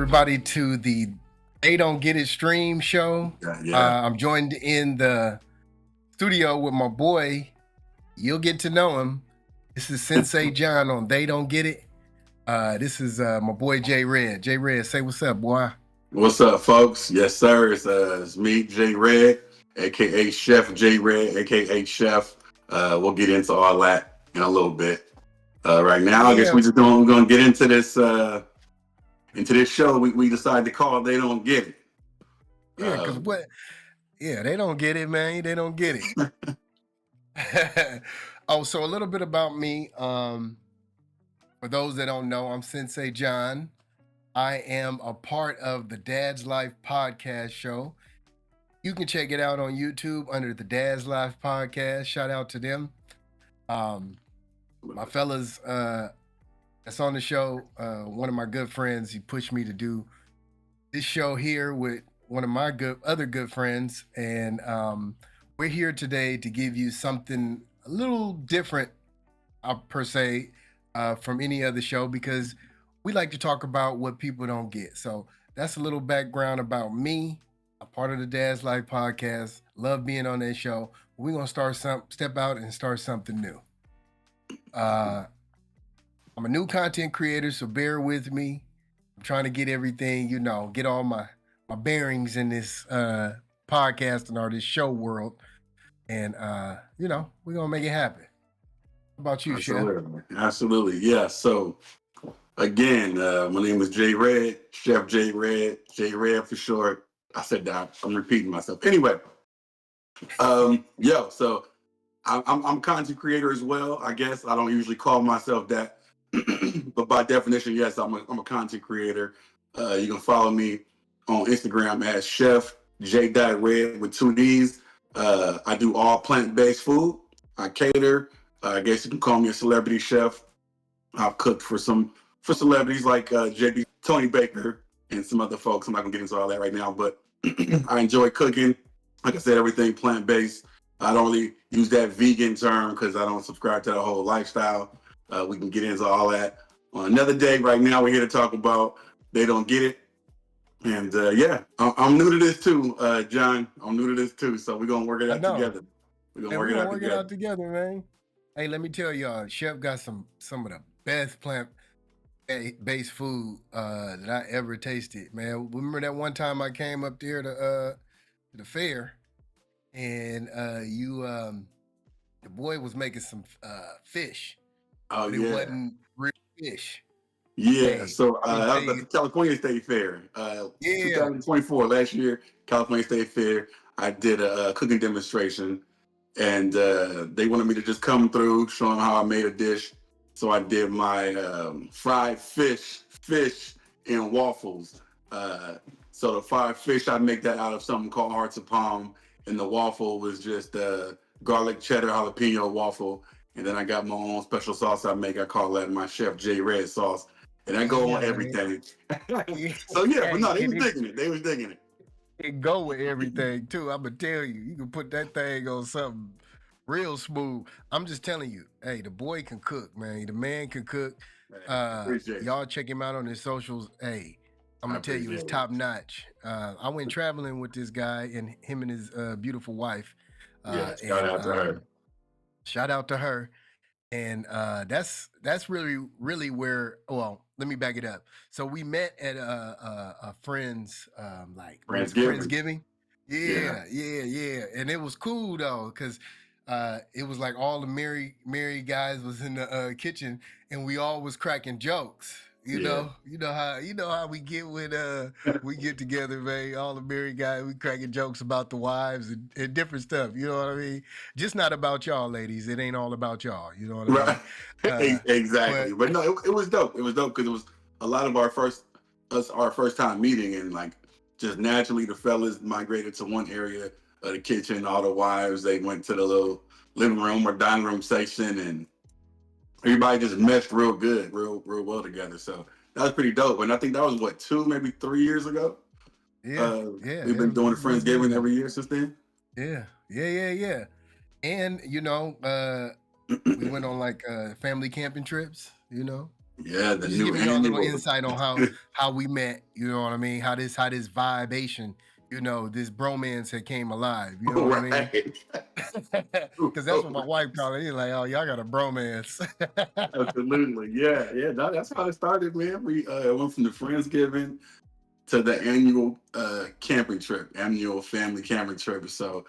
everybody to the They Don't Get It stream show. I'm joined in the studio with my boy. You'll get to know him. This is Sensei Jon on They Don't Get It. This is my boy J Red. J Red, say what's up, boy. What's up, folks? Yes, sir. It's me, J Red, aka Chef J Red, aka Chef. We'll get into all that in a little bit. Right now, I guess we're gonna get into this show. We decided to call They Don't Get It. Yeah, because what? Yeah, they don't get it, man. They don't get it. Oh, so a little bit about me. For those that don't know, I'm Sensei Jon. I am a part of the Dad's Life podcast show. You can check it out on YouTube under the Dad's Life podcast. Shout out to them. My fellas that's on the show, one of my good friends, he pushed me to do this show here with one of my other good friends. And we're here today to give you something a little different, per se, from any other show, because we like to talk about what people don't get. So that's a little background about me. I'm part of the Dad's Life podcast. Love being on that show. We're going to step out and start something new. I'm a new content creator, so bear with me. I'm trying to get everything, get all my bearings in this podcasting or this show world. And, we're going to make it happen. How about you, Absolutely. Chef? Absolutely. Yeah. So, again, my name is J Red, Chef J Red for short. I said that. I'm repeating myself. Anyway, so I'm a content creator as well. I guess I don't usually call myself that, but by definition, yes, I'm a content creator. You can follow me on Instagram as Chef J Red with 2 D's. I do all plant-based food. I cater. I guess you can call me a celebrity chef. I've cooked for celebrities like JB, Tony Baker, and some other folks. I'm not gonna get into all that right now, but I enjoy cooking. Like I said, everything plant-based. I don't really use that vegan term because I don't subscribe to the whole lifestyle. We can get into all that on another day. Right now, we're here to talk about They Don't Get It. And I'm new to this too, Jon. I'm new to this too, so we're gonna work it out together. We're gonna work it out together, man. Hey, let me tell y'all, Chef got some of the best plant-based food that I ever tasted, man. Remember that one time I came up there to the fair, and the boy was making some fish. Oh, but it wasn't real fish. Yeah, so that was the California State Fair. 2024, last year, California State Fair. I did a cooking demonstration, and they wanted me to just come through, show them how I made a dish. So I did my fried fish in waffles. So the fried fish, I make that out of something called hearts of palm, and the waffle was just garlic cheddar jalapeno waffle. And then I got my own special sauce I make. I call that my Chef J Red sauce. And I go on everything. So yeah, but no, they was digging it. They was digging it. It go with everything too. I'm gonna tell you, you can put that thing on something real smooth. I'm just telling you, hey, the boy can cook, man. The man can cook. Y'all check him out on his socials. Hey, I'm gonna tell you, it's top notch. I went traveling with this guy and him and his beautiful wife. Shout out to her. Shout out to her. And that's really where. Well, let me back it up. So we met at a friend's Friendsgiving. Yeah. And it was cool though, because it was like all the married guys was in the kitchen, and we all was cracking jokes. You know how we get when we get together, man. All the married guys, we cracking jokes about the wives and different stuff. You know what I mean? Just not about y'all, ladies. It ain't all about y'all. You know what I mean? Exactly. But no, it was dope. It was dope because it was a lot of our first time meeting, and like just naturally the fellas migrated to one area of the kitchen. All the wives, they went to the little living room or dining room section, and everybody just meshed real good, real well together. So that was pretty dope. And I think that was what, 2, maybe 3 years ago. Yeah. We've been doing the Friendsgiving every year since then. Yeah. And we went on like family camping trips. Yeah, the Just new giving y'all a little annual. insight on how we met. You know what I mean? How this vibration, this bromance had came alive. You know what I mean? Right. Because that's what my wife called it. He's like, "Oh, y'all got a bromance." Absolutely. Yeah. Yeah. That's how it started, man. We went from the Friendsgiving to the annual camping trip, annual family camping trip. So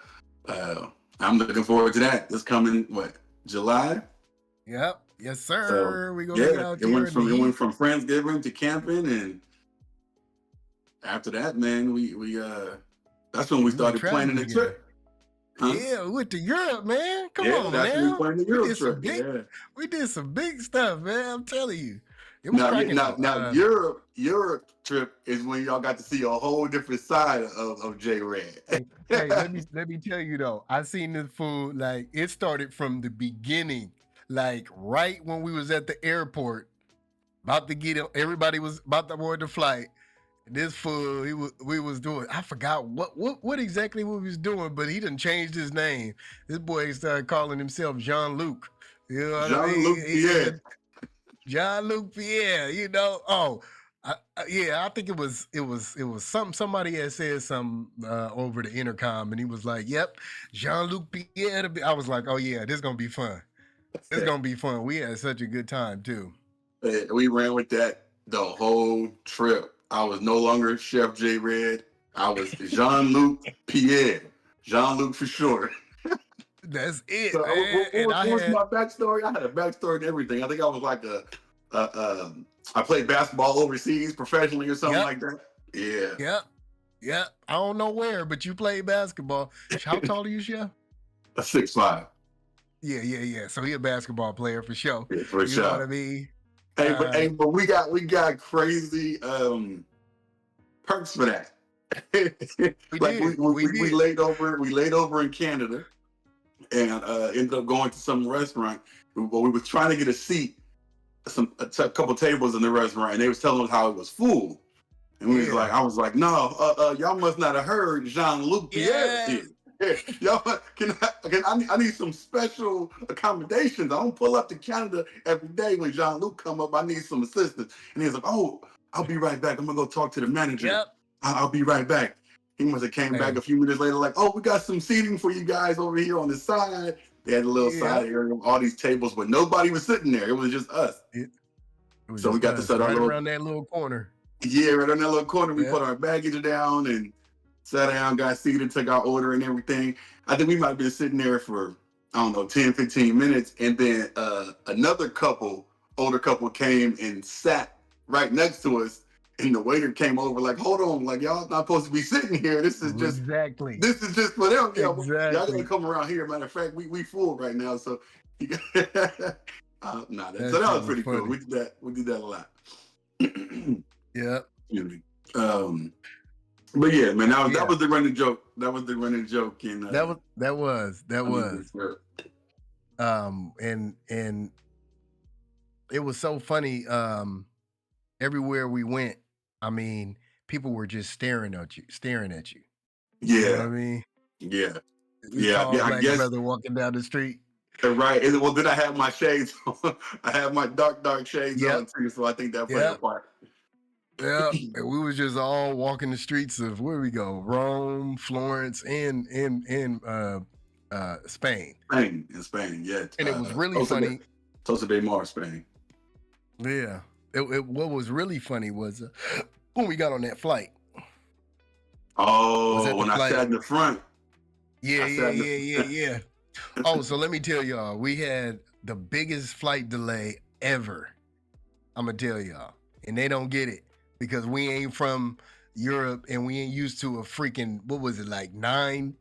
I'm looking forward to that. This coming, what, July? Yep. Yes, So sir. We're gonna be yeah, out it there went in the from heat. Friendsgiving to camping, and after that, man, we that's when we We went started planning traveling the together. trip. Huh? Yeah, we went to Europe, man. Come Yeah, on that's when we now. planned the We Euro did some trip. big Yeah. we did some big stuff, man. I'm telling you. It was Now, cracking now, though. now, Europe trip is when y'all got to see a whole different side of J Red. Hey, let me tell you though. I seen this food, like it started from the beginning. Like right when we was at the airport, about to get everybody was about to board the flight. This fool, we was doing. I forgot what exactly we was doing, but he done changed his name. This boy started calling himself Jean Luc. You know what I Jean-Luc mean? He Pierre. said Jean Luc Pierre. Yeah. I think it was somebody had said something over the intercom, and he was like, "Yep, Jean Luc Pierre." I was like, "Oh yeah, this gonna be fun. It's gonna be fun." We had such a good time too. We ran with that the whole trip. I was no longer Chef J Red. I was Jean-Luc Pierre. Jean-Luc for sure. That's it, So man. And I what was had my backstory? I had a backstory and everything. I think I was like I played basketball overseas professionally or something yep. like that. Yeah, Yep. Yep. I don't know where, but you played basketball. How tall are you, Chef? a 6'5". Yeah. So he a basketball player for sure. Yeah, for You know what sure. I mean? But we got crazy perks for that. We Like did. We we did. laid over in Canada and ended up going to some restaurant. But we was trying to get a seat, couple tables in the restaurant, and they was telling us how it was full. And Yeah. I was like, no, y'all must not have heard Jean-Luc Pierre is Yeah. here. Yeah, y'all I need some special accommodations. I don't pull up to Canada every day when Jean-Luc come up. I need some assistance. And he's like, oh, I'll be right back. I'm gonna go talk to the manager. Yep. I'll be right back. He must have came back a Hey. few minutes later, like, oh, we got some seating for you guys over here on the side. They had a little side Yep. area, all these tables, but nobody was sitting there. It was just us. It was So we just got to us set our right little around that little corner. yeah, right on that little corner. We Yep. put our baggage down and sat down, got seated, took our order and everything. I think we might have been sitting there for, I don't know, 10, 15 minutes. And then another older couple came and sat right next to us. And the waiter came over like, hold on, like y'all not supposed to be sitting here. Exactly. This is just for them. Y'all gotta Exactly. come around here. Matter of fact, we full right now. So you got That so that shit was was pretty cool. funny. We did that a lot. Yep. Excuse me. But yeah, man, that Yeah. was the running joke. That was the running joke in That was. Sure. And it was so funny. Everywhere we went, I mean, people were just staring at you. You know what I Yeah, mean? yeah, This tall yeah. I black guess brother walking down the street. right. Well, then I have my shades on. I have my dark shades Yep. on too, so I think that played a Yep. part. Yep. And we was just all walking the streets of where we go, Rome, Florence, and Spain. Spain, in Spain, yeah. And it was really funny. Tosa de Mar, Spain. Yeah. What was really funny was when we got on that flight. Was Oh, at the when I flight. sat in the front. Yeah. Oh, so let me tell y'all, we had the biggest flight delay ever. I'm gonna tell y'all, and they don't get it because we ain't from Europe and we ain't used to a freaking what was it like 9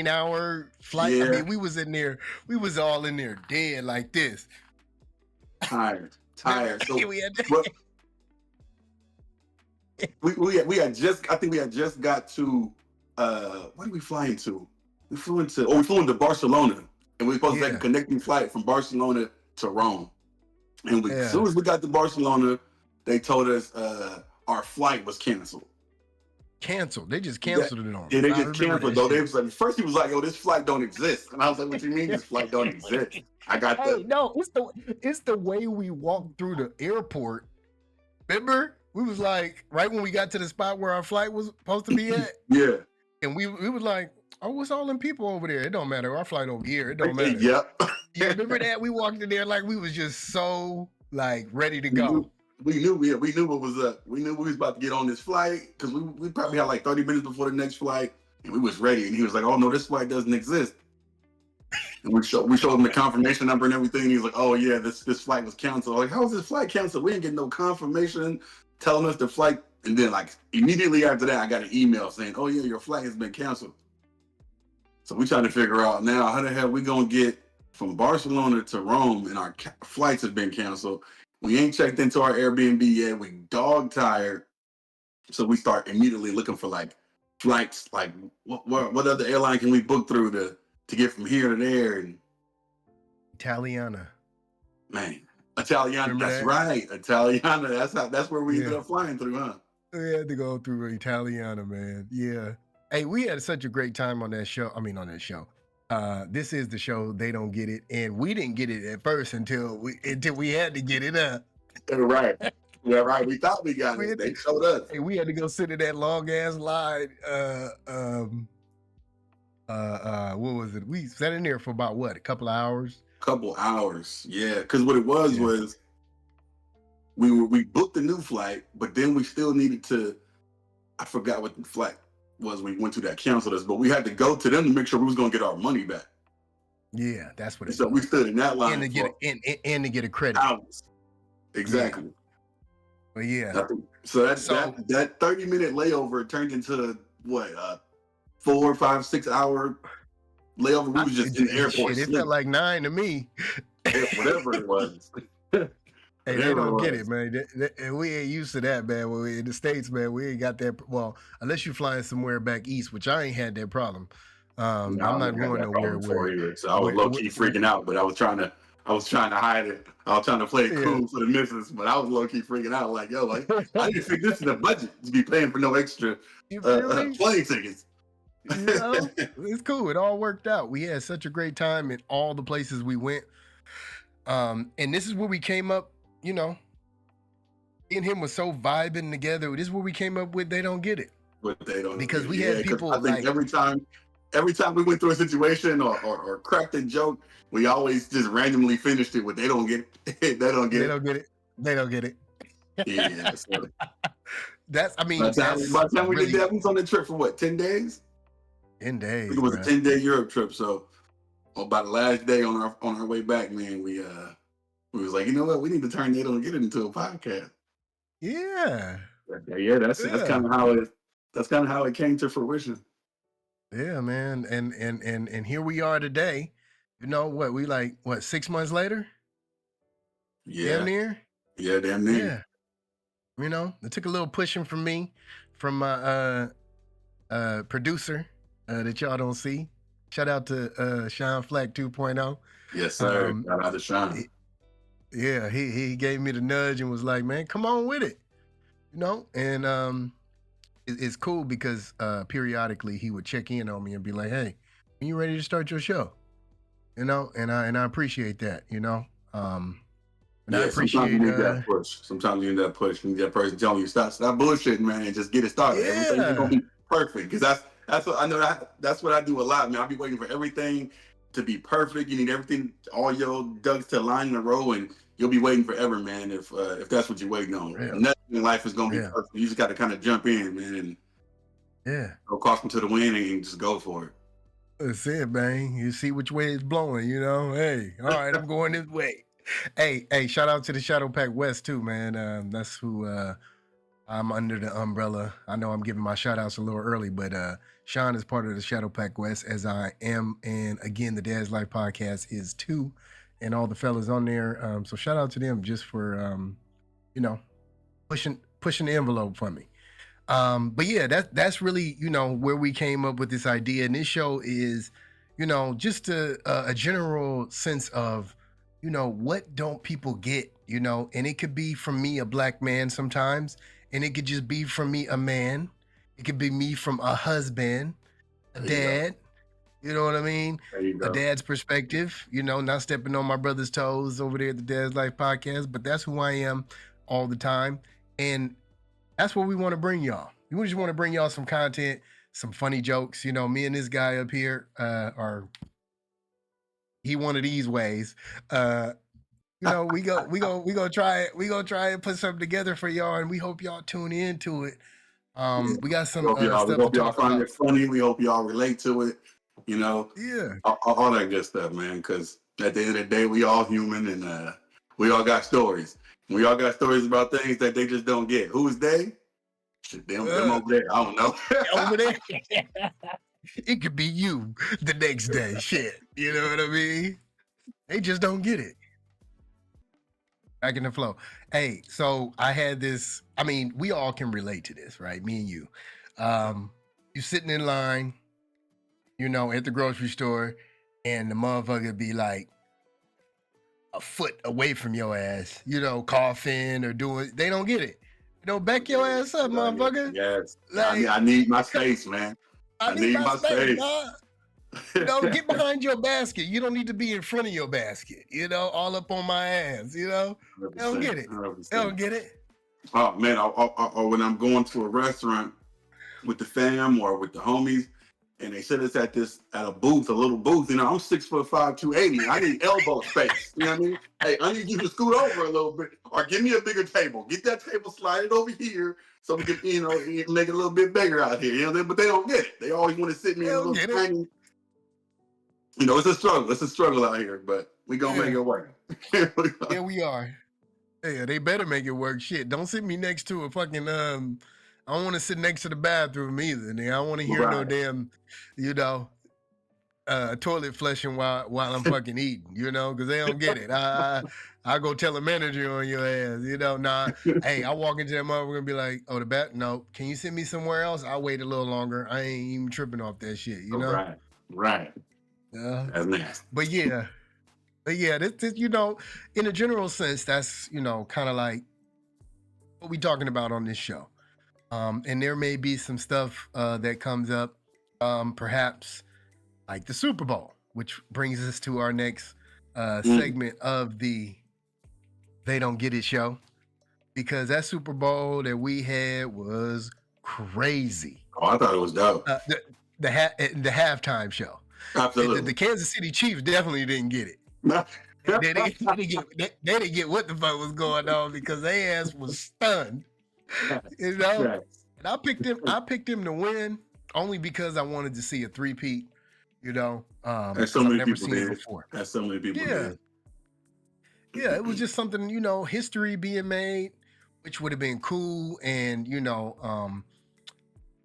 hour flight. I Yeah, mean, we was in there, we was all in there dead like this. tired. So, we had but we had just I think we had just got to what did we fly into? We flew into Barcelona, and we were supposed to take a connecting flight from Barcelona to Rome. And as soon as we got to Barcelona, they told us our flight was canceled. canceled. They just canceled it on Yeah, us. they I just remember canceled that though. They shit. was like, first he was like, "Yo, this flight don't exist," and I was like, "What you mean this flight don't exist?" I got Hey, no, it's the way we walked through the airport. Remember, we was like right when we got to the spot where our flight was supposed to be at. Yeah, and we was like, "Oh, what's all them people over there? It don't matter. Our flight over here. It don't matter." Yep. You remember that? We walked in there like we was just so like ready to we go. knew, we knew what was up. We knew we was about to get on this flight because we probably had like 30 minutes before the next flight, and we was ready. And he was like, "Oh no, this flight doesn't exist." And we showed him the confirmation number and everything. And he was like, "Oh yeah, this flight was canceled." I'm like, how is this flight canceled? We didn't get no confirmation telling us the flight. And then like immediately after that, I got an email saying, "Oh yeah, your flight has been canceled." So we trying to figure out now how the hell we gonna get from Barcelona to Rome, and our flights have been canceled. We ain't checked into our Airbnb yet. We dog tired, so we start immediately looking for like flights. Like what other airline can we book through to get from here to there? And Italiana. man, Italiana. Remember That's that? right, Italiana. That's where we ended up flying through, huh? We had to go through Italiana, man. Yeah. Hey, we had such a great time on that show. I mean, on that show. This is the show They Don't Get It, and we didn't get it at first until we had to get it up. Right. Yeah, right. We thought we got it. They showed us. Hey, we had to go sit in that long ass line. What was it? We sat in there for about what? A couple of hours. Yeah. Because what it was we booked the new flight, but then we still needed to. I forgot what the flight was. We went to that canceled us, but we had to go to them to make sure we was gonna get our money back. Yeah, that's what it so was. We stood in that line and to get and to get a credit. Hours. Exactly. Yeah. But yeah. So that 30-minute layover turned into what 4, 5, 6 hour layover. We was just in the airport. Shit, it felt like 9 to me. Whatever it was. Hey, they don't get it, man. We ain't used to that, man. When we in the States, man, we ain't got that. Well, unless you're flying somewhere back east, which I ain't had that problem. I'm not going nowhere where. So I was low key freaking out, but I was trying to hide it. I was trying to play it cool for the missus, but I was low key freaking out. Like, yo, like I didn't think this is a budget to be paying for no extra plane tickets. You know, it's cool. It all worked out. We had such a great time in all the places we went. And this is where we came up. You know, me and him was so vibing together. This is where we came up with They Don't Get It. But they don't, because we had people. I think like, every time we went through a situation or cracked a joke, we always just randomly finished it with "They don't get it." They don't get it. They don't get it. Yeah. So. By the time we did that, we was on the trip for what, 10 days? 10 days. It was a 10-day Europe trip. So by the last day on our way back, man, we was like, you know what, we need to turn They Don't Get It into a podcast. Yeah. Yeah, that's kind of how it came to fruition. Yeah, man. And here we are today. You know what, we like 6 months later? Yeah. Damn near? Yeah, damn near. Yeah. You know, it took a little pushing from me, from my producer that y'all don't see. Shout out to Sean Flack 2.0. Yes, sir. Shout out to Sean. Yeah, he gave me the nudge and was like, man, come on with it. You know, and it's cool because periodically he would check in on me and be like, hey, are you ready to start your show? You know, and I appreciate that, you know. And I appreciate sometimes you need that push. Sometimes you need that push. You need that person telling you stop bullshitting, man, and just get it started. Yeah. Everything's gonna be perfect. Because that's what I know. That's what I do a lot, man. I'll be waiting for everything to be perfect. You need everything, all your ducks to line in a row, and you'll be waiting forever, man. If that's what you're waiting on, nothing in life is gonna be perfect. You just got to kind of jump in, man, and go caution to the wind and just go for it. That's it, man. You see which way it's blowing, you know. Hey, all right, I'm going this way. Hey, shout out to the Shadow Pack West too, man. That's who I'm under the umbrella. I know I'm giving my shout outs a little early, but Sean is part of the Shadow Pack West, as I am. And again, the Dad's Life podcast is too, and all the fellas on there. So shout out to them just for you know, pushing the envelope for me. But yeah, that's really, you know, where we came up with this idea. And this show is, you know, just a general sense of, you know, what don't people get, you know, and it could be from me, a black man sometimes, and it could just be from me, a man, It could be me from a husband, a There you go. dad. You know what I mean? There you A go. dad's perspective. Not stepping on my brother's toes over there at the Dad's Life podcast, but that's who I am all the time, and that's what we want to bring y'all. We just want to bring y'all some content, some funny jokes. Me and this guy up here are he one of these ways. We gonna try it. We gonna try and put something together for y'all, and we hope y'all tune into it. Yeah. We got We some hope y'all, we stuff to hope y'all talk find about. it funny. We hope y'all relate to it. You know, Yeah. all that good stuff, man. Because at the end of the day, we all human, and we all got stories. We all got stories about things that they just don't get. Who's they? Shit, them Uh, over there. I don't know. over there. It could be you the next day. Shit. You know what I mean? They just don't get it. Back in the flow. Hey, so I had this. I mean, we all can relate to this, right? Me and you. You sitting in line, at the grocery store, and the motherfucker be like a foot away from your ass, coughing or doing. They don't get it. Back your ass up, motherfucker. Yes. Like, I need my space, man. I I need need my my space, space. dog. Get behind your basket. You don't need to be in front of your basket, all up on my ass, They don't get it. 100%. They don't get it. Oh man, or when I'm going to a restaurant with the fam or with the homies, and they sit us at a booth, a little booth. I'm 6'5", 280. I need elbow space. You know what I mean? Hey, I need you to scoot over a little bit, or give me a bigger table. Get that table slided over here so we can, make it a little bit bigger out here. But they don't get it. They always want to sit me They in a don't little get it. tiny. It's a struggle. It's a struggle out here, but we gonna make it work. Here we are. Yeah, they better make it work. Shit, don't sit me next to a fucking I don't want to sit next to the bathroom either. I don't want to hear no Right. damn, toilet flushing while I'm fucking eating. Because they don't get it. I go tell a manager on your ass. Nah. Hey, I walk into that motherfucker and be like, oh, the bat. No, can you send me somewhere else? I'll wait a little longer. I ain't even tripping off that shit. Right. Yeah. That's nasty. But yeah. This, in a general sense, that's, kind of like what we talking about on this show. And there may be some stuff that comes up, perhaps like the Super Bowl, which brings us to our next segment of the They Don't Get It show. Because that Super Bowl that we had was crazy. Oh, I thought it was dope. The halftime show. Absolutely. The Kansas City Chiefs definitely didn't get it. They didn't get what the fuck was going on because their ass was stunned. And I picked him to win only because I wanted to see a three-peat, As so many people did. Before. As so many people did. Yeah, it was just something, history being made, which would have been cool, and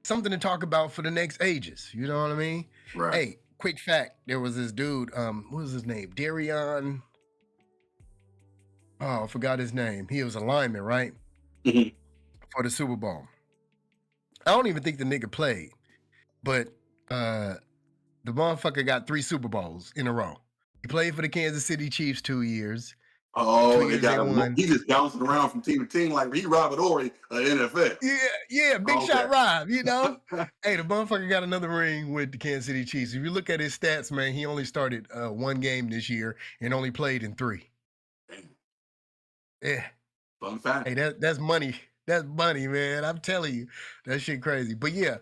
something to talk about for the next ages. You know what I mean? Right. Hey, quick fact: there was this dude. What was his name? Darion. Oh, I forgot his name. He was a lineman, right? For the Super Bowl. I don't even think the nigga played, but the motherfucker got 3 Super Bowls in a row. He played for the Kansas City Chiefs 2 years. Oh, they got him. He just bouncing around from team to team like he Robert Ory NFL. Yeah, big shot Rob, Hey, the motherfucker got another ring with the Kansas City Chiefs. If you look at his stats, man, he only started 1 game this year and only played in 3. Damn. Yeah. Fun fact. Hey, that's money. That's money, man. I'm telling you, that shit crazy. But yeah,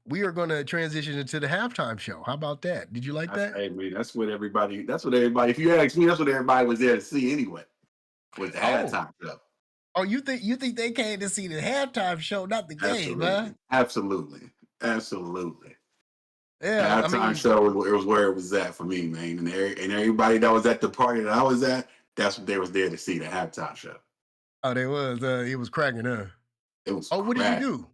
we are going to transition into the halftime show. How about that? Did you like that? Hey, man, that's what everybody. If you ask me, that's what everybody was there to see anyway. With the halftime show. Oh, you think they came to see the halftime show, not the game, huh? Absolutely. Yeah, halftime show was where it was at for me, man. And everybody that was at the party that I was at, that's what they was there to see, the halftime show. Oh, they was. It was cracking, huh? It was. Oh, what did you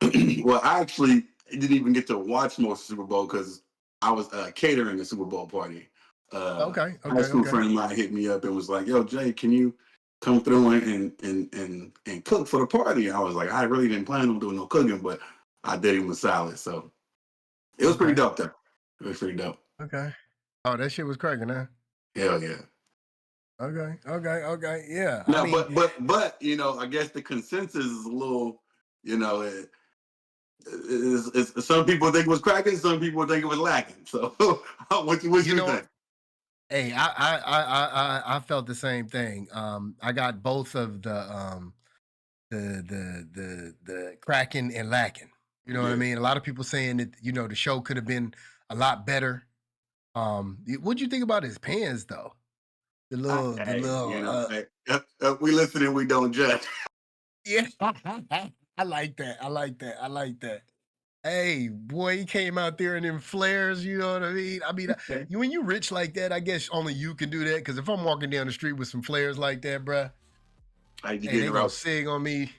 do? Well, I actually didn't even get to watch most of the Super Bowl because I was catering the Super Bowl party. Okay. High school friend of mine hit me up and was like, "Yo, Jay, can you come through and cook for the party?" I was like, I really didn't plan on doing no cooking, but I did him a salad, so it was pretty dope though. It was pretty dope. Okay. Oh, that shit was cracking, huh? Hell yeah. Okay. Yeah. No, but I guess the consensus is a little You know, some people think it was cracking, some people think it was lacking. So, what you You know, think? hey, I felt the same thing. I got both of the cracking and lacking. You know what I Yeah, mean? A lot of people saying that the show could have been a lot better. What'd you think about his pants though? The hey, little hey, we listen and we don't judge. yeah. I like that. I like that. I like that. Hey, boy, he came out there in them flares. You know what I mean? When you rich like that, I guess only you can do that. Because if I'm walking down the street with some flares like that, bruh, Hey, you hey, they getting gonna roasted? sing on me.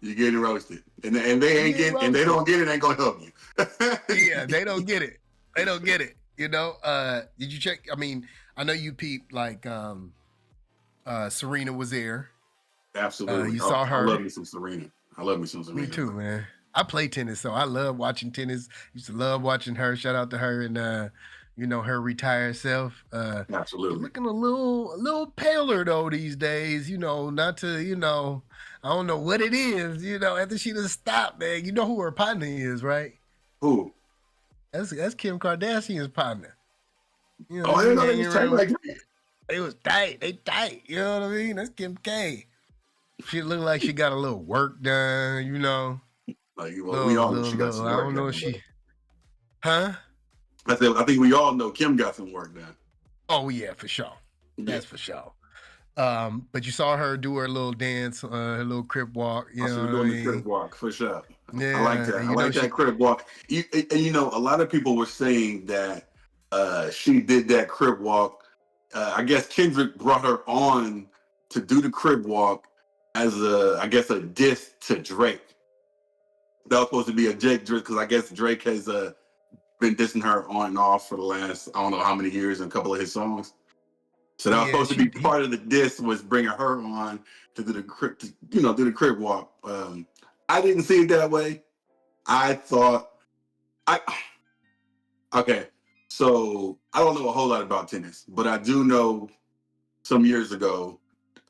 You getting roasted, and they I'm ain't getting getting, and they roasted. don't get it. Ain't gonna help you. Yeah, they don't get it. They don't get it. Did you check? I mean, I know you peeped like Serena was there. Absolutely. You Oh, saw I love her. me some Serena. I love me some Me Serena, too, bro. man. I play tennis, so I love watching tennis. Used to love watching her. Shout out to her and her retired self. She's Absolutely. looking a little paler though these days. Not to, I don't know what it is, after she done stopped, man. You know who her partner is, right? Who? That's Kim Kardashian's partner. You know, Oh, they I be didn't know they hanging was tight around. like that. They was tight. They tight. You know what I mean? That's Kim K. She look like she got a little work done, Like, well, we Little, all know little, she got little. some I work don't know done, if but she, huh? I said I think we all know Kim got some work done. Oh yeah, for sure. Yeah, That's for sure. But you saw her do her little dance, her little crip walk. You I see know her what I doing the crib mean? walk for sure. I like Yeah, that. and I like that crib walk. And a lot of people were saying that she did that crib walk. I guess Kendrick brought her on to do the crib walk as I guess, a diss to Drake. That was supposed to be a Drake because I guess Drake has been dissing her on and off for the last I don't know how many years in a couple of his songs. So that was yeah. supposed to be part of the diss was bringing her on to do the crib, do the crib walk. I didn't see it that way. I thought I okay. So I don't know a whole lot about tennis, but I do know some years ago.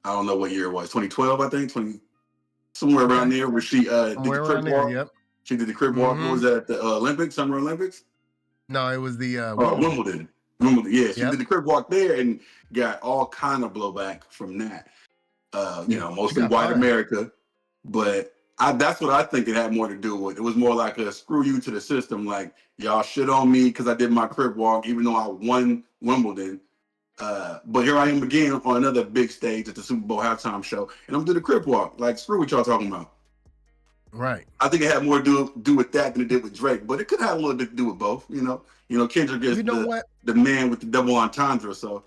I don't know what year it was. 2012, I think. Somewhere around Okay, there where she did the somewhere around crib there. walk. Yep. She did the crib walk. What Mm-hmm. was that? The Olympics, Summer Olympics. No, it was the Wimbledon. Wimbledon. Wimbledon. Yeah, she did Yep. the crib walk there and got all kind of blowback from that. Yeah, she Mostly got white fined. America, but that's what I think it had more to do with. It was more like a screw you to the system, like y'all shit on me because I did my crib walk, even though I won Wimbledon. But here I am again on another big stage at the Super Bowl halftime show, and I'm doing the crib walk. Like screw what y'all talking about. Right. I think it had more to do with that than it did with Drake, but it could have a little bit to do with both. Kendrick is You know what? the man with the double entendre, so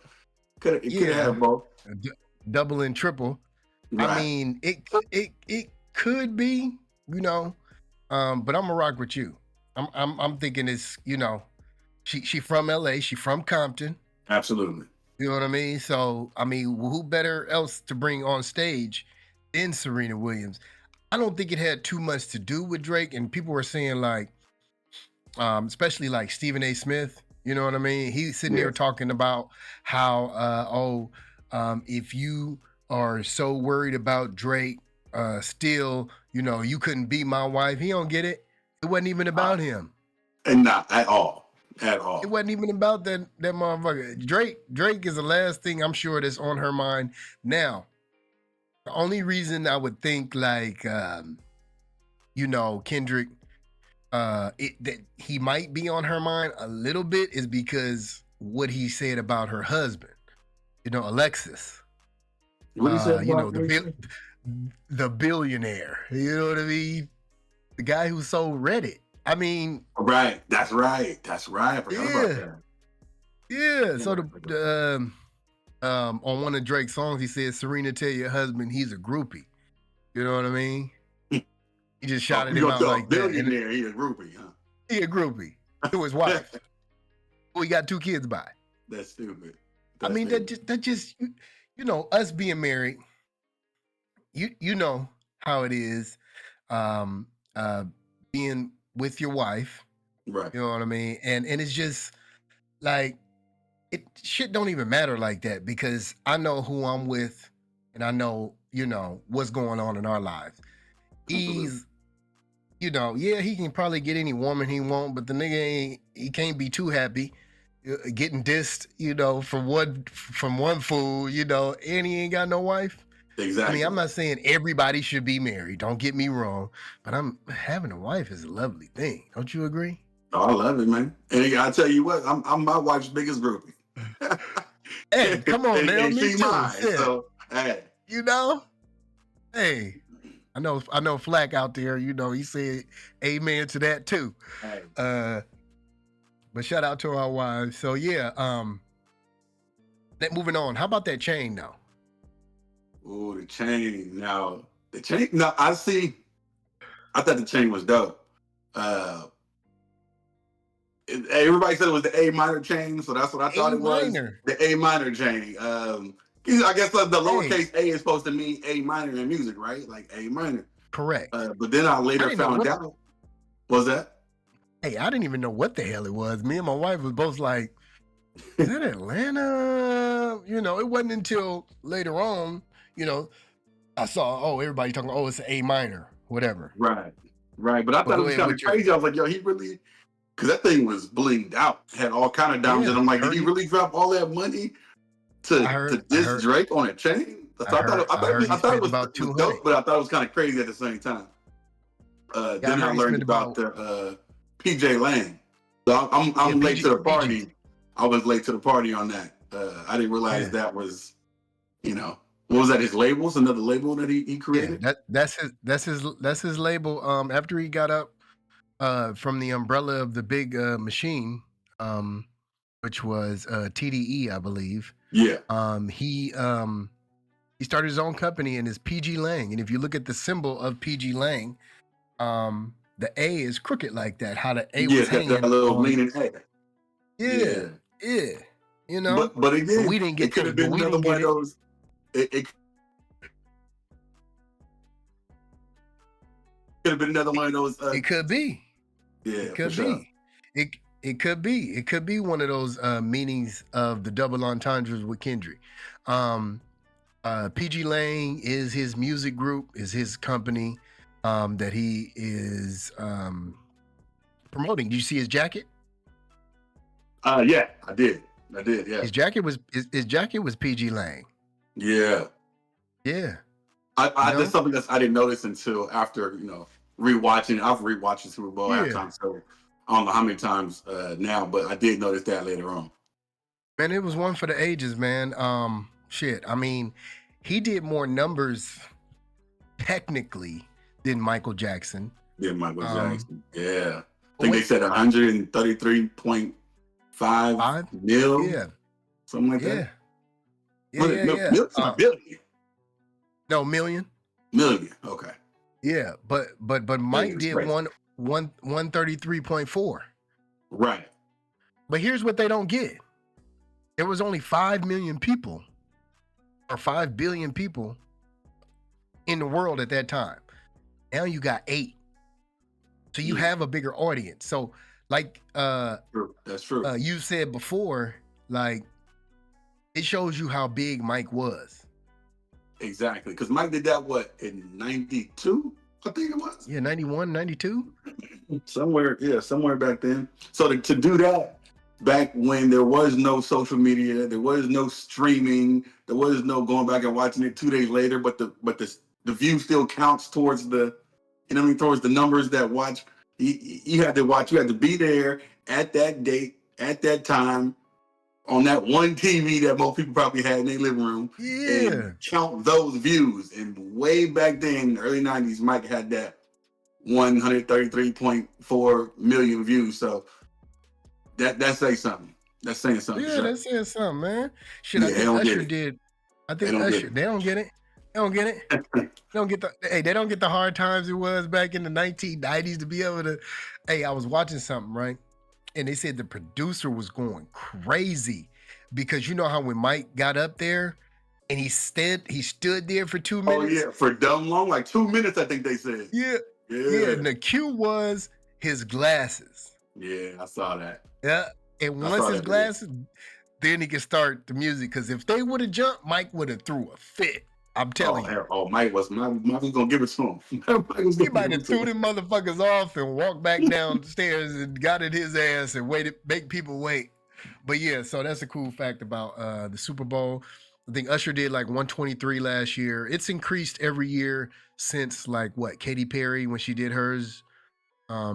it could have Yeah. had both. D- Double and triple. I Right. mean, it could be, you know, but I'm gonna rock with you. I'm thinking it's, she from LA, she from Compton. Absolutely. You know what I mean? So I mean, who better else to bring on stage than Serena Williams? I don't think it had too much to do with Drake, and people were saying like, especially like Stephen A. Smith. You know what I mean? He's sitting there Yes. talking about how, if you are so worried about Drake, still, you couldn't be my wife. He don't get it. It wasn't even about him. And not at all. At It all. wasn't even about that motherfucker. Drake is the last thing I'm sure that's on her mind now. The only reason I would think like, Kendrick, that he might be on her mind a little bit is because what he said about her husband, Alexis, What he said about the billionaire. You know what I mean? The guy who sold Reddit. I mean, Right. That's right. That's right. I forgot about yeah, that. yeah. So on one of Drake's songs, he said, "Serena, tell your husband he's a groupie." You know what I mean? He just Oh, shouted you him gonna out tell a like that, and billionaire he a groupie, huh? he a groupie to his wife, who he got 2 kids by. That's stupid. I That's mean, stupid. that just us being married, you know how it is, um, uh, being with your wife. Right. You know what I mean? And it's just like shit don't even matter like that because I know who I'm with, and I know what's going on in our lives. Absolutely. He's you know, yeah, he can probably get any woman he want, but the nigga he can't be too happy getting dissed, you know, from one fool, you know, and he ain't got no wife. Exactly. I mean, I'm not saying everybody should be married. Don't get me wrong, but having a wife is a lovely thing. Don't you agree? Oh, I love it, man. And I tell you what, I'm my wife's biggest groupie. Hey, come on now, and me she too. mine. Yeah. So hey, You know, hey, I know Flack out there. You know, he said amen to that too. hey. But shout out to our wives. So yeah, moving on. How about that chain now? Ooh, the chain. Now the chain. No, I see. I thought the chain was dope. Everybody said it was the A minor chain, so that's what I thought it was. The A minor chain. I guess the lowercase a is supposed to mean A minor in music, right? Like A minor. Correct. But then I later found out. What was that? Hey, I didn't even know what the hell it was. Me and my wife was both like, is that Atlanta? You know, it wasn't until later on, you know, I saw, everybody talking, it's an A minor, whatever. Right. But I thought it was kind of crazy. I was like, yo, he really, because that thing was blinged out, had all kind of diamonds, and I'm like, did he really drop all that money to diss Drake on a chain? I thought it was dope, but I thought it was kind of crazy at the same time. Then I learned about the PJ Lang. So I'm late to the party. I was late to the party on that. I didn't realize that was, you know, what was that? His labels, another label that he created. Yeah, that's his label. After he got up from the umbrella of the big machine, which was TDE, I believe. Yeah. He started his own company and is PG Lang. And if you look at the symbol of PG Lang, the A is crooked like that. How the A was hanging. That little leaning A. Yeah. You know, but again, we didn't get it could have been another one of those. It could have been another one of those. It could be. Yeah, it could be. Sure. It could be. It could be one of those meanings of the double entendres with Kendrick. PG Lang is his music group, is his company that he is promoting. Did you see his jacket? Yeah, I did. Yeah. His jacket was PG Lang. Yeah. Yeah. That's something that I didn't notice until after, you know, rewatching. I've rewatched the Super Bowl halftime, so I don't know how many times now, but I did notice that later on. Man, it was one for the ages, man. Shit. I mean, he did more numbers technically than Michael Jackson. Yeah, Michael Jackson. Yeah. I think they said 133.5 mil. Yeah. Something like that. Yeah. Billion. No, million. Million. Okay. Yeah, but Mike did 133.4. Right. But here's what they don't get. There was only 5 million people or 5 billion people in the world at that time. Now you got 8. So you have a bigger audience. So like that's true. You said before, like it shows you how big Mike was. Exactly. Because Mike did that in 92? I think it was. Yeah, 91, 92. Somewhere back then. So to do that back when there was no social media, there was no streaming, there was no going back and watching it 2 days later, but the view still counts towards the, you know what I mean, towards the numbers that watch. You had to watch, you had to be there at that date, at that time, on that one TV that most people probably had in their living room, and count those views. And way back then, the early 90s, Mike had that 133.4 million views. So that says something. That's saying something. Yeah, that's saying something, man. Shit, I think Usher did. I think Usher. They don't get it. They don't get it. They don't get the hard times it was back in the 1990s to be able to. Hey, I was watching something, right? And they said the producer was going crazy because you know how when Mike got up there and he stood there for 2 minutes. Oh yeah, for dumb long, like 2 minutes, I think they said. Yeah. And the cue was his glasses. Yeah, I saw that. Yeah, and once his glasses, then he could start the music. Because if they would have jumped, Mike would have threw a fit. I'm telling you. hell, Mike was gonna give it to him. Mike was He gonna might give have it to threw him. them motherfuckers off and walked back downstairs and got in his ass and make people wait. But yeah, so that's a cool fact about the Super Bowl. I think Usher did like 123 last year. It's increased every year since like what, Katy Perry when she did hers. I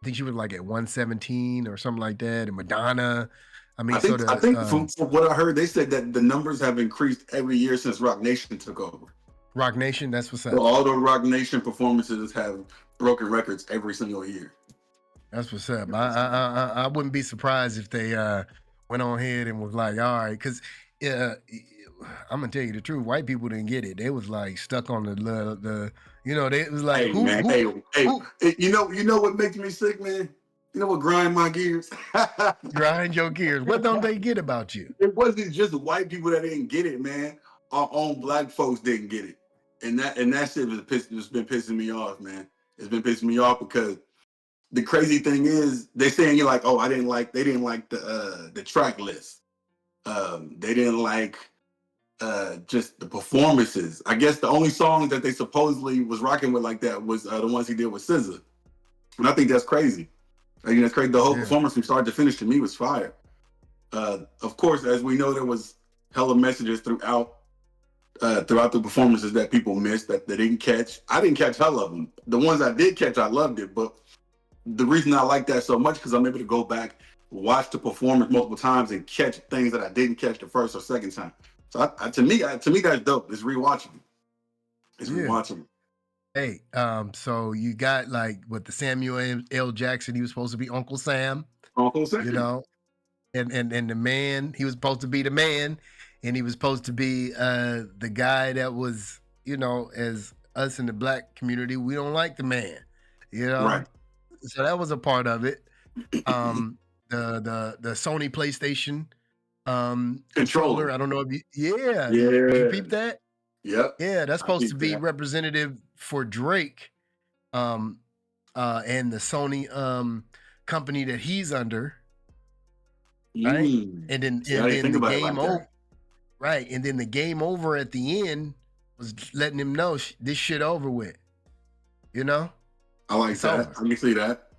think she was like at 117 or something like that. And Madonna. I mean, I think from what I heard, they said that the numbers have increased every year since Rock Nation took over. Rock Nation, that's what's up. So all the Rock Nation performances have broken records every single year. That's what's up. I wouldn't be surprised if they went on ahead and was like, all right, because I'm gonna tell you the truth. White people didn't get it. They was like stuck on the they was like, Hey, man, who you know what makes me sick, man? You know what grind my gears? grind your gears? What don't they get about you? It wasn't just white people that didn't get it, man. Our own black folks didn't get it, and that shit has been pissing me off, man. It's been pissing me off because the crazy thing is they're saying you're like, oh, they didn't like the track list. They didn't like just the performances. I guess the only songs that they supposedly was rocking with like that was the ones he did with SZA, and I think that's crazy. I think that's crazy. The whole performance from start to finish to me was fire. Of course, as we know, there was hella messages throughout the performances that people missed that they didn't catch. I didn't catch hell of them. The ones I did catch, I loved it. But the reason I like that so much because I'm able to go back, watch the performance multiple times, and catch things that I didn't catch the first or second time. So to me, that's dope. It's rewatchable. It's rewatchable. Hey, so you got like what the Samuel L. Jackson, he was supposed to be Uncle Sam. Uncle Sam. You know, and the man, he was supposed to be the man, and he was supposed to be the guy that was, as us in the black community, we don't like the man, Right. So that was a part of it. The Sony PlayStation controller. I don't know if did you peep that? Yep. Yeah, that's supposed to be representative for Drake, and the Sony company that he's under. Right, and then the game over. Right, and then the game over at the end was letting him know this shit over with. I like that. Over. I can see that.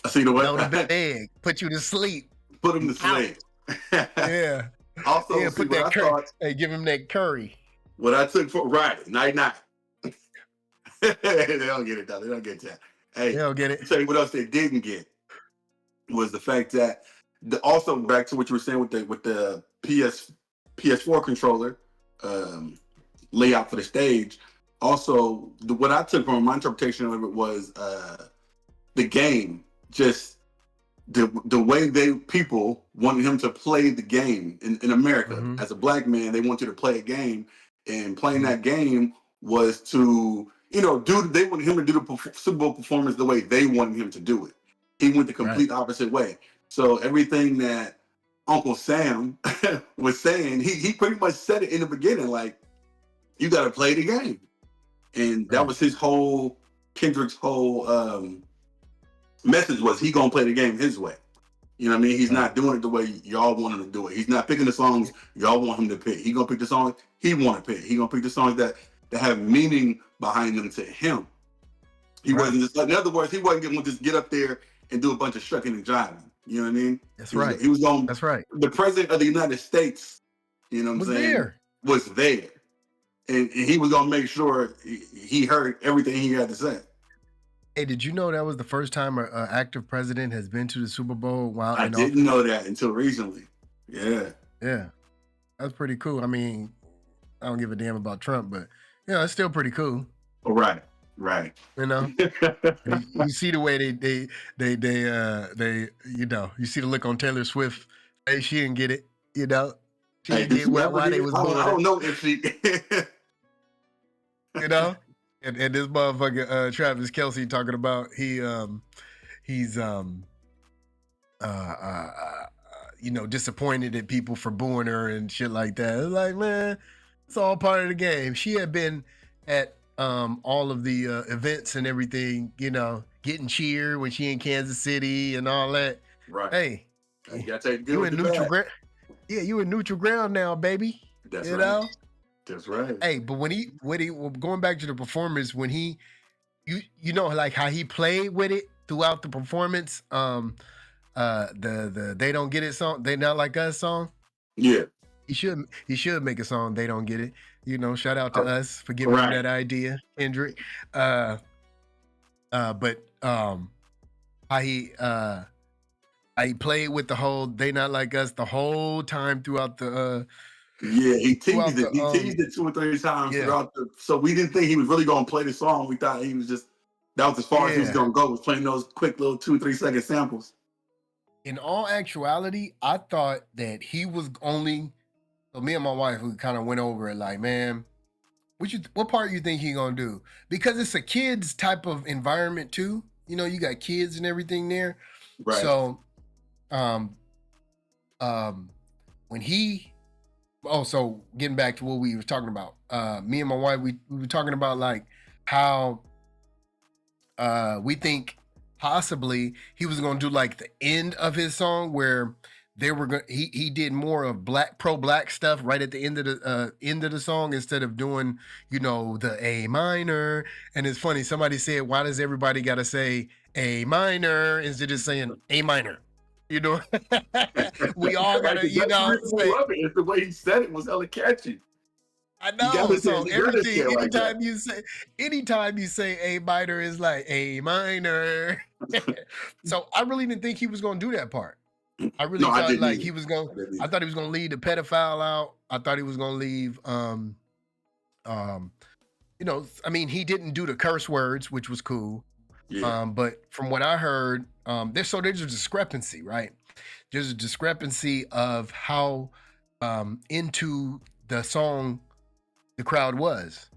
I see the way. Go to bed, put you to sleep. Put him to sleep. Yeah. Also, put that curry. Hey, give him that curry. What I took for night. They don't get it though. They don't get that. Hey, they don't get it. I'll tell you what else they didn't get was the fact that also back to what you were saying with the PS4 controller layout for the stage. Also, what I took from my interpretation of it was the game, just the way people wanted him to play the game in America. As a black man, they want you to play a game, and playing that game was to they wanted him to do the Super Bowl performance the way they wanted him to do it. He went the complete opposite way. So everything that Uncle Sam was saying, he pretty much said it in the beginning, like, you got to play the game. And that was Kendrick's whole message was he going to play the game his way. You know what I mean? He's not doing it the way y'all want him to do it. He's not picking the songs y'all want him to pick. He's going to pick the songs he want to pick. He's going to pick the songs that have meaning behind them to him. He wasn't just, in other words, he wasn't going to just get up there and do a bunch of shucking and jiving. You know what I mean? That's He was going. That's right. The president of the United States, you know what I'm saying, was there, and he was going to make sure he heard everything he had to say. Hey, did you know that was the first time an active president has been to the Super Bowl? I didn't know that until recently. Yeah, that's pretty cool. I mean, I don't give a damn about Trump, but it's still pretty cool. Oh, right. You see the way they you see the look on Taylor Swift. Hey, she didn't get it. She didn't get why they was born. I don't know if she. And this motherfucker Travis Kelce talking about he's disappointed at people for booing her and shit like that. It's like, man, it's all part of the game. She had been at all of the events and everything, getting cheered when she in Kansas City and all that. Right. Hey, you gotta take good you in neutral ground. Yeah, you in neutral ground now, baby. That's right. That's right. Hey, but when he going back to the performance, when you know like how he played with it throughout the performance, the They Don't Get It song, They Not Like Us song. Yeah. He should make a song, They Don't Get It. You know, shout out to us for giving him Right. that idea, Kendrick. But how he played with the whole They Not Like Us the whole time throughout the Yeah, he teased throughout it. the He teased it 2 or 3 times yeah. throughout the. So we didn't think he was really going to play the song. We thought he was just that was as far as he was Yeah. going to go. Was playing those quick little 2 or 3 second samples. In all actuality, I thought that he was only. So me and my wife, we kind of went over it like, man, what part you think he gonna do? Because it's a kids type of environment too. You know, you got kids and everything there. Right. So, um, when he, so getting back to what we were talking about, me and my wife, we were talking about like how we think possibly he was going to do like the end of his song where they were going he did more of pro black stuff right at the end of the song instead of doing, you know, the A minor. And it's funny, somebody said, why does everybody got to say A minor instead of saying A minor? You know, we all got Right, to, 'cause you that's the know, reason we say, love it. It's the way he said it was hella catchy. I You gotta know. say So it. You gotta say everything, it like that. anytime you say A minor is like A minor. So I really didn't think he was going to do that part. I really No, I thought didn't like either. I didn't I either. thought he was going to leave the pedophile out. I thought he was going to leave um you know, I mean, he didn't do the curse words, which was cool. Yeah. But from what I heard, there's a discrepancy, right? There's a discrepancy of how into the song the crowd was.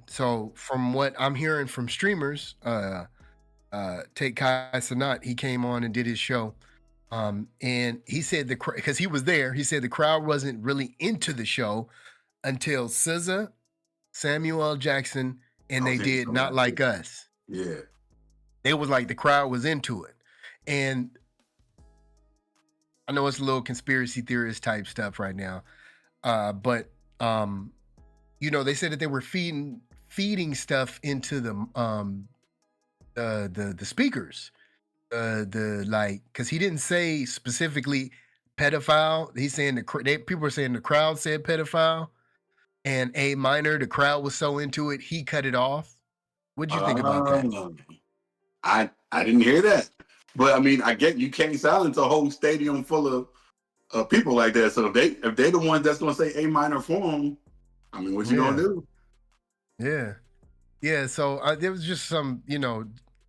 So from what I'm hearing from streamers, Take Kai Sanat, he came on and did his show. And he said because he was there, he said the crowd wasn't really into the show until SZA, Samuel L. Jackson, and they did Not Like Us. Yeah. It was like the crowd was into it. And I know it's a little conspiracy theorist type stuff right now. But you know, they said that they were feeding stuff into the speakers. The like, because he didn't say specifically pedophile. He's saying people are saying the crowd said pedophile, and A minor, the crowd was so into it, he cut it off. What'd you think about that? I didn't hear that, but I mean, I get you can't silence a whole stadium full of people like that. So if they the ones that's gonna say A minor for them, I mean, what you gonna do? Yeah. So there was just some, you know,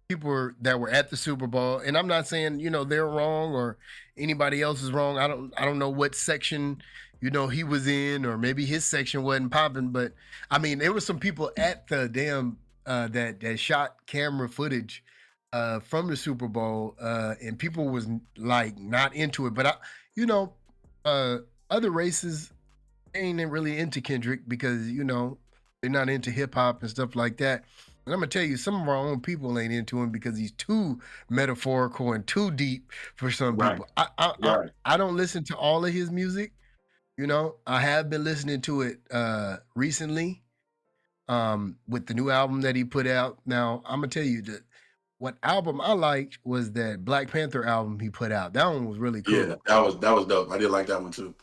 people that were at the Super Bowl, and I'm not saying, you know, they're wrong or anybody else is wrong. I don't know what section, you know, he was in, or maybe his section wasn't popping. But I mean, there was some people at the damn that shot camera footage from the Super Bowl, and people was like not into it. But you know, other races ain't really into Kendrick because, you know, they're not into hip hop and stuff like that. And I'm gonna tell you, some of our own people ain't into him because he's too metaphorical and too deep for some people. I don't listen to all of his music. You know, I have been listening to it recently with the new album that he put out. Now, I'm gonna tell you that what album I liked was that Black Panther album he put out. That one was really cool. Yeah, that was dope. I did like that one too.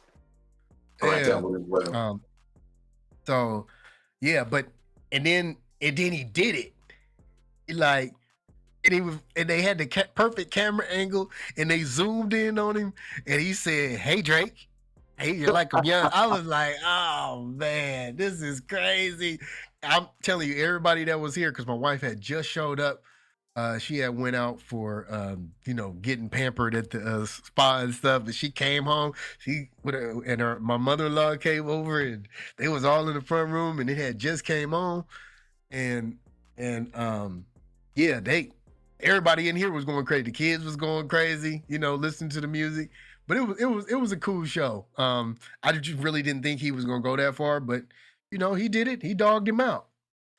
I like that one as well. So yeah, and then he did it. Like, and they had the perfect camera angle, and they zoomed in on him, and he said, "Hey Drake, hey, you're like a young." I was like, "Oh man, this is crazy." I'm telling you, everybody that was here, because my wife had just showed up. She had went out for you know, getting pampered at the spa and stuff, and she came home. My mother-in-law came over, and they was all in the front room, and it had just came on, and yeah, everybody in here was going crazy. The kids was going crazy, you know, listening to the music. But it was a cool show. I just really didn't think he was gonna go that far, but you know, he did it. He dogged him out.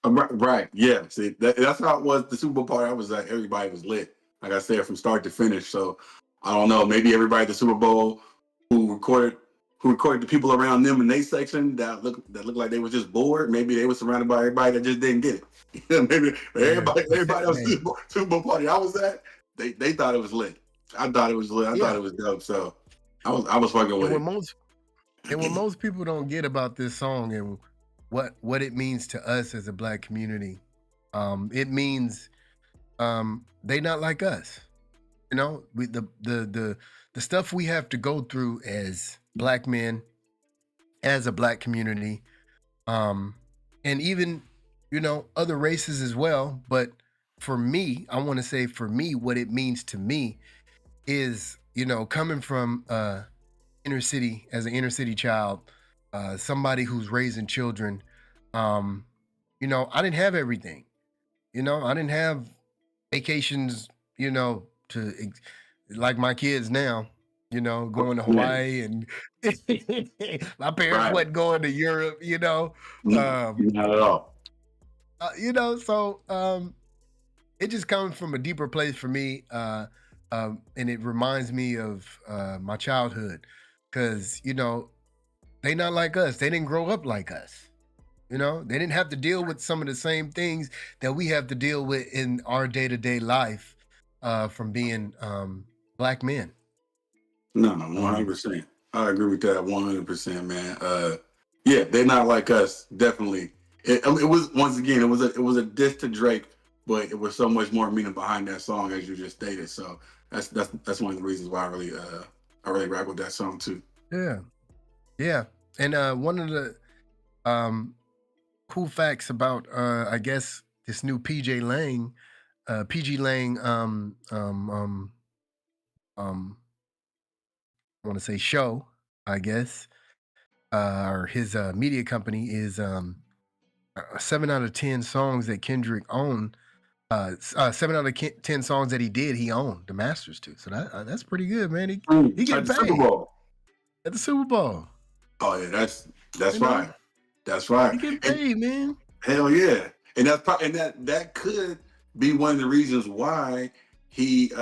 Right. Yeah. See, that's how it was. The Super Bowl part, I was like, everybody was lit. Like I said, from start to finish. So I don't know. Maybe everybody at the Super Bowl who recorded who recorded the people around them in their section that looked like they were just bored. Maybe they were surrounded by everybody that just didn't get it. Maybe everybody else Hey, Super Bowl party I was at, they thought it was lit. I thought it was lit. I thought yeah. it was dope. So I was fucking And with what it. most people don't get about this song and what it means to us as a Black community, it means they not like us. You know, the stuff we have to go through as Black men, as a Black community, and even, you know, other races as well. But for me, I want to say for me, what it means to me is, you know, coming from inner city as an inner city child, somebody who's raising children. Um, you know, I didn't have everything. You know, I didn't have vacations. You know, like my kids now. You know, going to Yeah, Hawaii and my parents right. wasn't going to Europe. You know, No, um, not at all. you know, so it just comes from a deeper place for me, and it reminds me of my childhood, because you know they not like us. They didn't grow up like us. You know, they didn't have to deal with some of the same things that we have to deal with in our day to day life, from being Black men. No, 100%. I agree with that 100%, man. Yeah, they're not like us. Definitely. I mean, it was once again, it was a diss to Drake, but it was so much more meaning behind that song as you just stated. So that's one of the reasons why I really rock with that song too. Yeah, yeah. And one of the um, cool facts about, I guess, this new PG Lang, um, I want to say show, I guess, or his media company is 7 out of 10 songs that Kendrick owned. 7 out of 10 songs that he did, he owned the masters to. So that's pretty good, man. He At getting the Super paid Bowl. at the Super Bowl. Oh yeah, that's You know, right. That's right. he getting And paid, man. hell yeah. And that's probably and that could be one of the reasons why he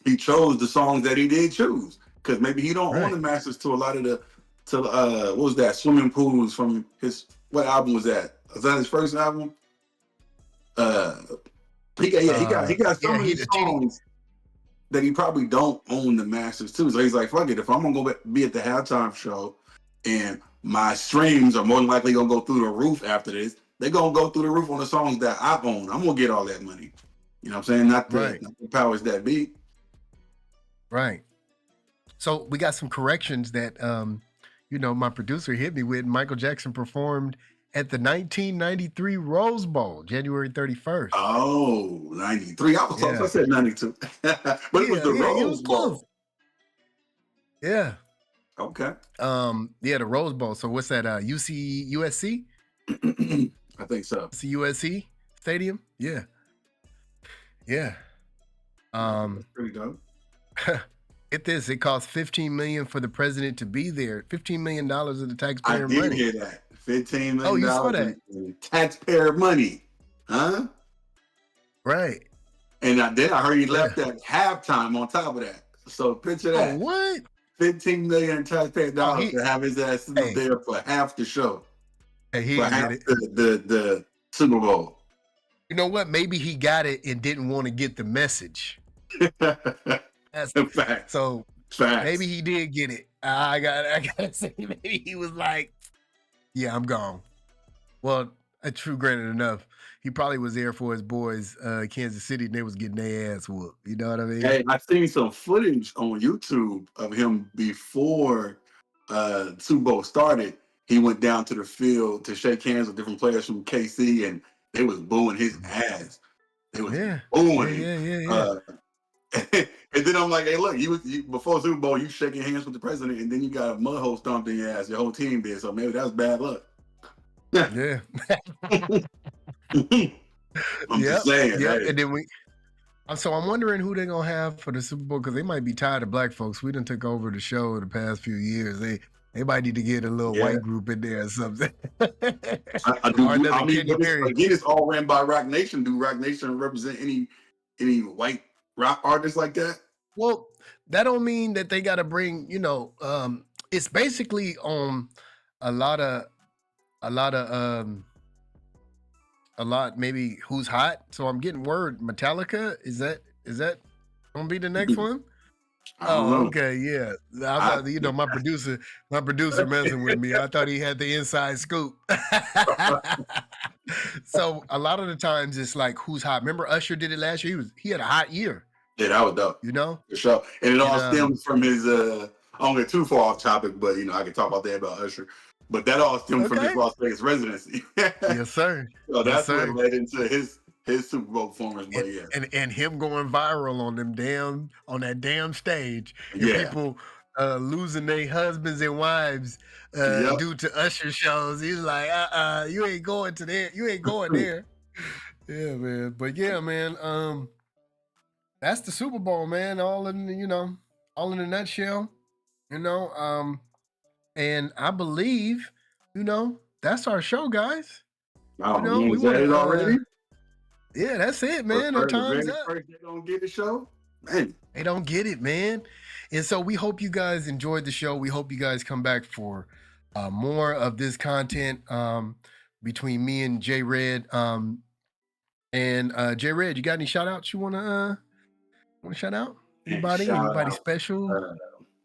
he chose the songs that he did choose. Because maybe he don't own Right. the masters to a lot of the what was that, swimming pools from his, what album was that? Was that his first album? Uh he got Yeah, some of he these the TD. songs that he probably don't own the masters to. So he's like, fuck it, if I'm gonna be at the halftime show and my streams are more than likely gonna go through the roof after this, they're gonna go through the roof on the songs that I own. I'm gonna get all that money. You know what I'm saying? Right, Not the powers that be. right. So we got some corrections that you know, my producer hit me with. Michael Jackson performed at the 1993 Rose Bowl, January 31st. Oh, 93. I was close. I Yeah. said 92. But it was Yeah, the yeah, it was Rose close. Bowl. Yeah. Okay. Yeah, the Rose Bowl. So what's that? USC? I think so. It's the USC Stadium? Yeah. Yeah. That's Um pretty dope. Get this, it cost 15 million for the president to be there. $15 million of the I taxpayer did money. hear that. $15 Oh, million you saw that? in taxpayer money. Huh? Right. And then I heard he Yeah. left at halftime on top of that. So picture Oh, that. what? 15 million in taxpayer Oh, dollars to have his ass sitting up hey, there for half the show. he For didn't half get it. the Super Bowl. You know what? Maybe he got it and didn't want to get the message. That's Facts. so Facts. maybe he did get it. I gotta say, maybe he was like, yeah, I'm gone. Well, true, granted enough, he probably was there for his boys, Kansas City, and they was getting their ass whooped. You know what I mean? Hey, I seen some footage on YouTube of him before Super Bowl started. He went down to the field to shake hands with different players from KC, and they was booing his ass. They was Yeah. booing him. Yeah. And then I'm like, hey, look, before Super Bowl, you shaking hands with the president, and then you got a mud hole stomped in your ass. Your whole team did, so maybe that was bad luck. Yeah. I'm just saying. Yep. Hey. And then so I'm wondering who they're gonna have for the Super Bowl, because they might be tired of Black folks. We done took over the show the past few years. They might need to get a little white group in there or something. I do. I mean, but again, it's all ran by Rock Nation. Do Rock Nation represent any white rock artists like that? Well, that don't mean that they got to bring, you know, it's basically on a lot maybe who's hot. So I'm getting word Metallica. Is that gonna be the next one? I don't Oh, know. okay, yeah. I thought, my producer messing with me. I thought he had the inside scoop. So a lot of the times it's like who's hot. Remember Usher did it last year? He had a hot year. Yeah, that was dope. You know? For sure. And it all And stems from his I don't get too far off topic, but I can talk about that about Usher. But that all stems from his okay. Las Vegas residency. Yes, sir. So Yes, that's what sir. led into his Super Bowl performance. But yeah. And him going viral on that damn stage, and Yeah. people losing their husbands and wives Yep. due to Usher shows. He's like, you ain't going to there. You ain't going there. Yeah, man. But yeah, man. That's the Super Bowl, man. All in a nutshell. And I believe, that's our show, guys. Oh, We is want that it to. already? Yeah, that's it, man. Our The time's very up. first they don't get the show, man. They don't get it, man. And so we hope you guys enjoyed the show. We hope you guys come back for more of this content between me and J Red. And J Red, you got any shout outs you wanna shout out? Anybody? Anybody special?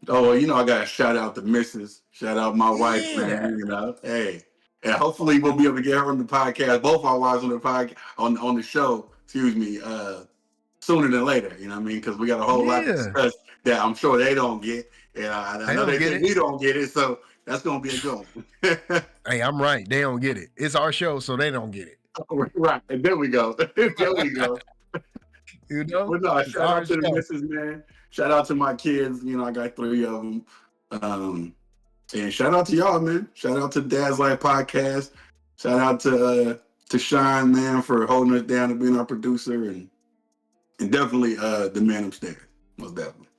I got to shout out the missus. Shout out my wife, Yeah. man. Hey. And hopefully we'll be able to get her on the podcast, both our wives on the podcast, on the show, sooner than later. You know what I mean? Because we got a whole lot to discuss that I'm sure they don't get. And I know they think we don't get it. So that's going to be a good one. Hey, I'm right. They don't get it. It's our show, so they don't get it. Right. And there we go. There we go. But no, shout out to the missus, man. Shout out to my kids. I got 3 of them. And shout out to y'all, man. Shout out to Dad's Life Podcast. Shout out to Sean, man, for holding us down and being our producer, and definitely the man upstairs, most definitely.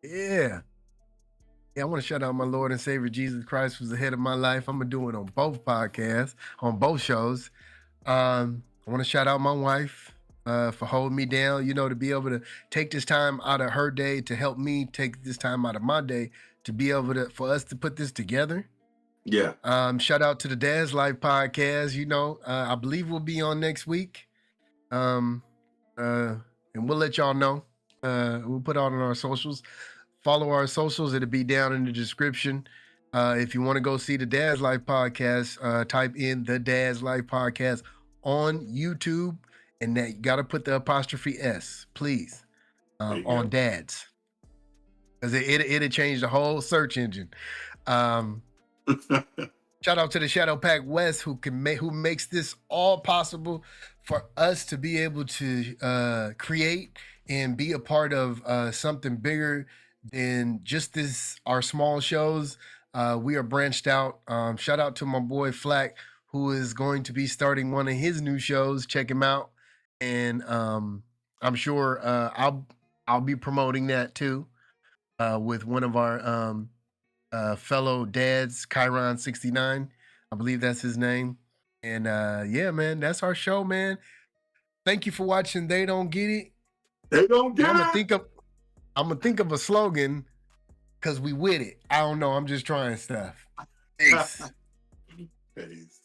Yeah. I want to shout out my Lord and Savior Jesus Christ, who's the head of my life. I'm gonna do it on both podcasts, on both shows. I want to shout out my wife for holding me down. To be able to take this time out of her day to help me take this time out of my day to be able for us to put this together. Yeah. Shout out to the Dad's Life Podcast. I believe we'll be on next week. And we'll let y'all know. We'll put out on our socials. Follow our socials. It'll be down in the description. If you want to go see the Dad's Life Podcast, type in the Dad's Life Podcast on YouTube, and that you got to put the apostrophe S, please, on Dads, because it'll change the whole search engine. Shout out to the Shadow Pack West who makes this all possible for us to be able to create and be a part of something bigger than just our small shows. We are branched out. Shout out to my boy Flack, who is going to be starting one of his new shows. Check him out. And I'm sure I'll be promoting that too with one of our fellow dads, Chiron69. I believe that's his name. And yeah, man, that's our show, man. Thank you for watching They Don't Get It. They don't get I'm gonna it. think of a slogan because we with it. I don't know. I'm just trying stuff. Peace. Peace.